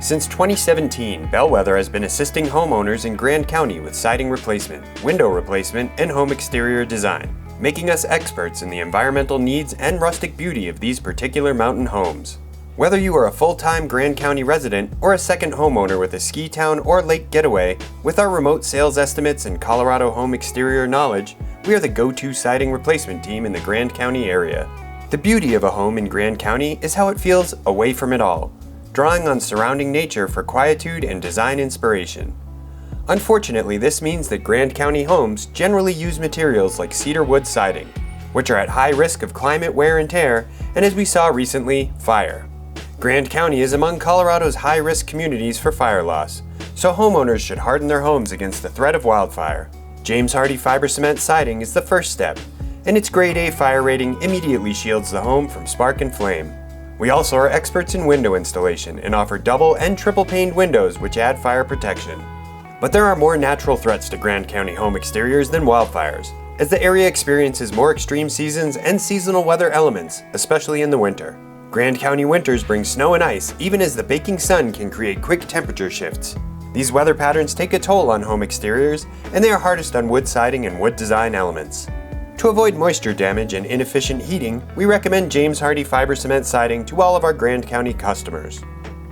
Since 2017, Bellwether has been assisting homeowners in Grand County with siding replacement, window replacement, and home exterior design, making us experts in the environmental needs and rustic beauty of these particular mountain homes. Whether you are a full-time Grand County resident or a second homeowner with a ski town or lake getaway, with our remote sales estimates and Colorado home exterior knowledge, we are the go-to siding replacement team in the Grand County area. The beauty of a home in Grand County is how it feels away from it all, drawing on surrounding nature for quietude and design inspiration. Unfortunately, this means that Grand County homes generally use materials like cedar wood siding, which are at high risk of climate wear and tear, and as we saw recently, fire. Grand County is among Colorado's high-risk communities for fire loss, so homeowners should harden their homes against the threat of wildfire. James Hardie fiber cement siding is the first step, and its grade A fire rating immediately shields the home from spark and flame. We also are experts in window installation and offer double and triple paned windows which add fire protection. But there are more natural threats to Grand County home exteriors than wildfires, as the area experiences more extreme seasons and seasonal weather elements, especially in the winter. Grand County winters bring snow and ice, even as the baking sun can create quick temperature shifts. These weather patterns take a toll on home exteriors, and they are hardest on wood siding and wood design elements. To avoid moisture damage and inefficient heating, we recommend James Hardie fiber cement siding to all of our Grand County customers.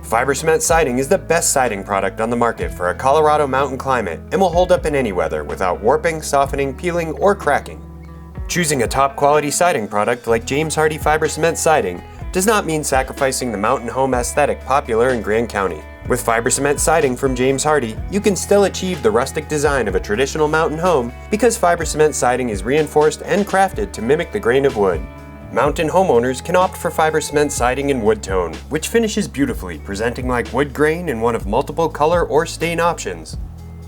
Fiber cement siding is the best siding product on the market for a Colorado mountain climate and will hold up in any weather without warping, softening, peeling, or cracking. Choosing a top quality siding product like James Hardie fiber cement siding does not mean sacrificing the mountain home aesthetic popular in Grand County. With fiber cement siding from James Hardie, you can still achieve the rustic design of a traditional mountain home because fiber cement siding is reinforced and crafted to mimic the grain of wood. Mountain homeowners can opt for fiber cement siding in wood tone, which finishes beautifully, presenting like wood grain in one of multiple color or stain options.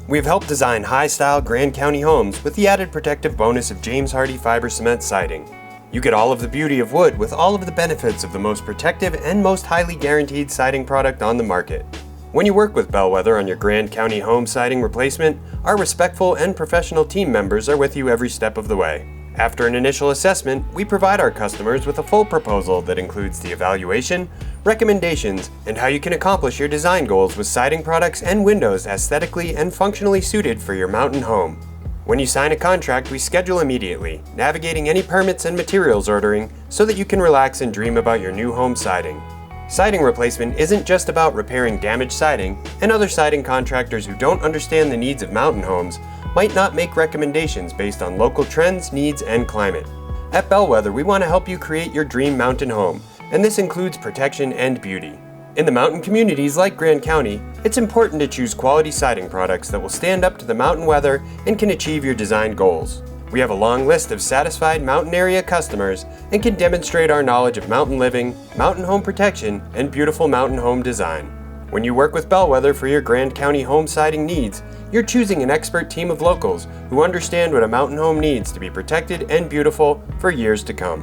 We've helped design high-style Grand County homes with the added protective bonus of James Hardie fiber cement siding. You get all of the beauty of wood with all of the benefits of the most protective and most highly guaranteed siding product on the market. When you work with Bellwether on your Grand County home siding replacement, our respectful and professional team members are with you every step of the way. After an initial assessment, we provide our customers with a full proposal that includes the evaluation, recommendations, and how you can accomplish your design goals with siding products and windows aesthetically and functionally suited for your mountain home. When you sign a contract, we schedule immediately, navigating any permits and materials ordering so that you can relax and dream about your new home siding. Siding replacement isn't just about repairing damaged siding, and other siding contractors who don't understand the needs of mountain homes might not make recommendations based on local trends, needs, and climate. At Bellwether, we want to help you create your dream mountain home, and this includes protection and beauty. In the mountain communities like Grand County, it's important to choose quality siding products that will stand up to the mountain weather and can achieve your design goals. We have a long list of satisfied mountain area customers and can demonstrate our knowledge of mountain living, mountain home protection, and beautiful mountain home design. When you work with Bellwether for your Grand County home siding needs, you're choosing an expert team of locals who understand what a mountain home needs to be protected and beautiful for years to come.